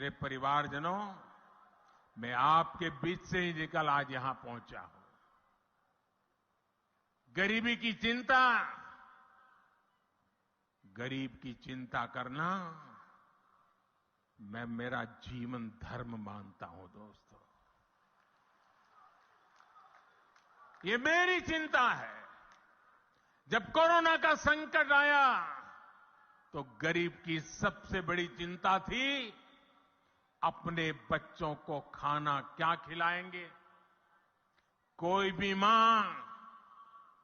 मेरे परिवारजनों, मैं आपके बीच से ही निकल आज यहां पहुंचा हूं। गरीबी की चिंता, गरीब की चिंता करना मैं मेरा जीवन धर्म मानता हूं दोस्तों। ये मेरी चिंता है। जब कोरोना का संकट आया तो गरीब की सबसे बड़ी चिंता थी अपने बच्चों को खाना क्या खिलाएंगे। कोई भी मां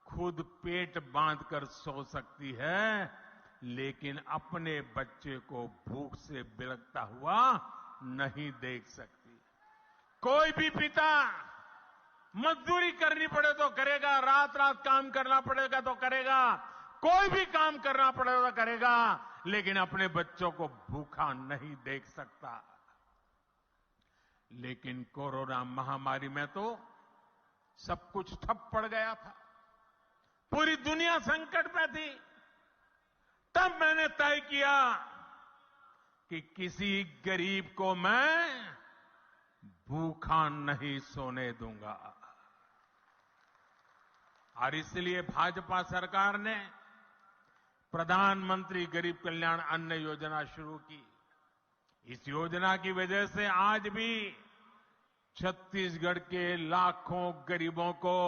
खुद पेट बांधकर सो सकती है, लेकिन अपने बच्चे को भूख से बिलखता हुआ नहीं देख सकती। कोई भी पिता मजदूरी करनी पड़े तो करेगा, रात रात काम करना पड़ेगा तो करेगा, कोई भी काम करना पड़ेगा तो करेगा, लेकिन अपने बच्चों को भूखा नहीं देख सकता। लेकिन कोरोना महामारी में तो सब कुछ ठप पड़ गया था। पूरी दुनिया संकट में थी। तब मैंने तय किया कि किसी गरीब को मैं भूखा नहीं सोने दूंगा। और इसलिए भाजपा सरकार ने प्रधानमंत्री गरीब कल्याण अन्न योजना शुरू की। इस योजना की वजह से आज भी छत्तीसगढ़ के लाखों गरीबों को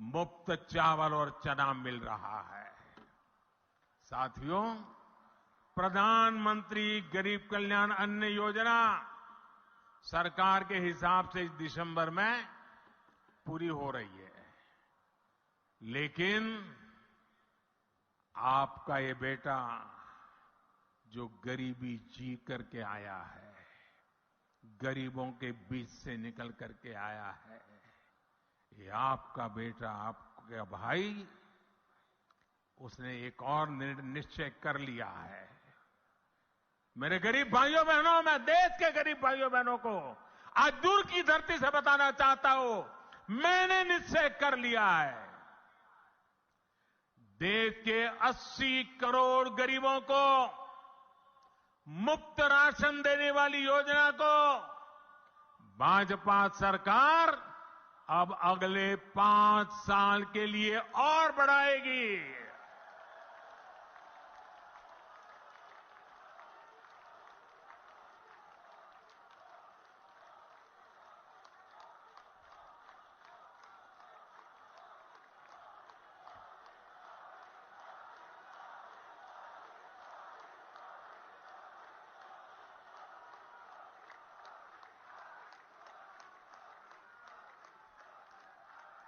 मुफ्त चावल और चना मिल रहा है। साथियों, प्रधानमंत्री गरीब कल्याण अन्न योजना सरकार के हिसाब से इस दिसंबर में पूरी हो रही है, लेकिन आपका ये बेटा जो गरीबी जी करके आया है, गरीबों के बीच से निकल करके आया है, ये आपका बेटा, आपका भाई, उसने एक और निश्चय कर लिया है। मेरे गरीब भाइयों बहनों, मैं देश के गरीब भाइयों बहनों को आज दूर की धरती से बताना चाहता हूं, मैंने निश्चय कर लिया है। देश के 80 करोड़ गरीबों को मुफ्त राशन देने वाली योजना को भाजपा सरकार अब अगले 5 साल के लिए और बढ़ाएगी।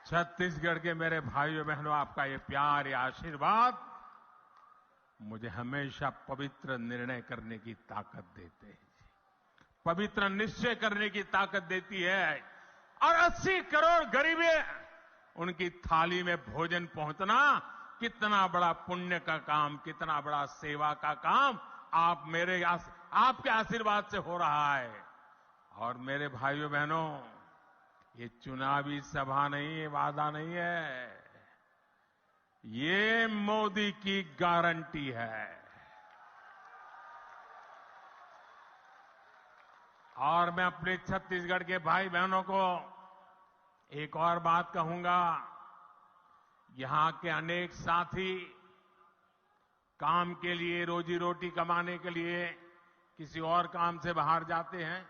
छत्तीसगढ़ के मेरे भाइयों बहनों, आपका ये प्यार, ये आशीर्वाद मुझे हमेशा पवित्र निर्णय करने की ताकत देते हैं, पवित्र निश्चय करने की ताकत देती है। और 80 करोड़ गरीबे, उनकी थाली में भोजन पहुंचना कितना बड़ा पुण्य का काम, कितना बड़ा सेवा का काम आपके आशीर्वाद से हो रहा है। और मेरे भाइयों बहनों, ये चुनावी सभा नहीं है, वादा नहीं है, ये मोदी की गारंटी है। और मैं अपने छत्तीसगढ़ के भाई बहनों को एक और बात कहूंगा। यहां के अनेक साथी काम के लिए, रोजी रोटी कमाने के लिए किसी और काम से बाहर जाते हैं।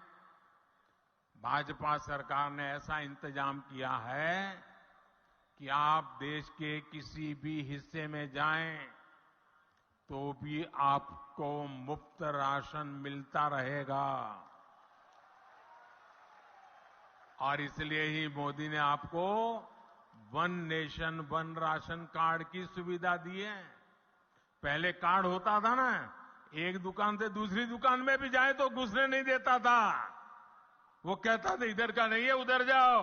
भाजपा सरकार ने ऐसा इंतजाम किया है कि आप देश के किसी भी हिस्से में जाएं तो भी आपको मुफ्त राशन मिलता रहेगा। और इसलिए ही मोदी ने आपको one nation one ration card की सुविधा दी है। पहले कार्ड होता था ना, एक दुकान से दूसरी दुकान में भी जाए तो घुसने नहीं देता था। वो कहता था इधर का नहीं है, उधर जाओ।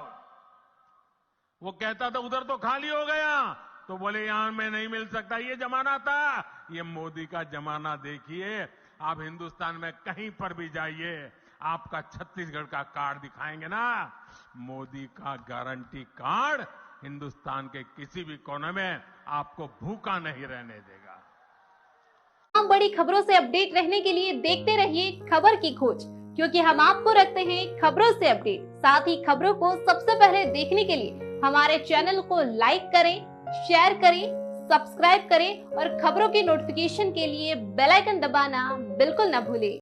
वो कहता था उधर तो खाली हो गया, तो बोले यहां में नहीं मिल सकता। ये जमाना था। ये मोदी का जमाना देखिए। आप हिंदुस्तान में कहीं पर भी जाइए, आपका छत्तीसगढ़ का कार्ड दिखाएंगे ना, मोदी का गारंटी कार्ड हिंदुस्तान के किसी भी कोने में आपको भूखा नहीं रहने देगा। बड़ी खबरों से अपडेट रहने के लिए देखते रहिए खबर की खोज। क्योंकि हम आपको रखते हैं खबरों से अपडेट। साथ ही खबरों को सबसे पहले देखने के लिए हमारे चैनल को लाइक करें, शेयर करें, सब्सक्राइब करें और खबरों की नोटिफिकेशन के लिए बेल आइकन दबाना बिल्कुल न भूलें।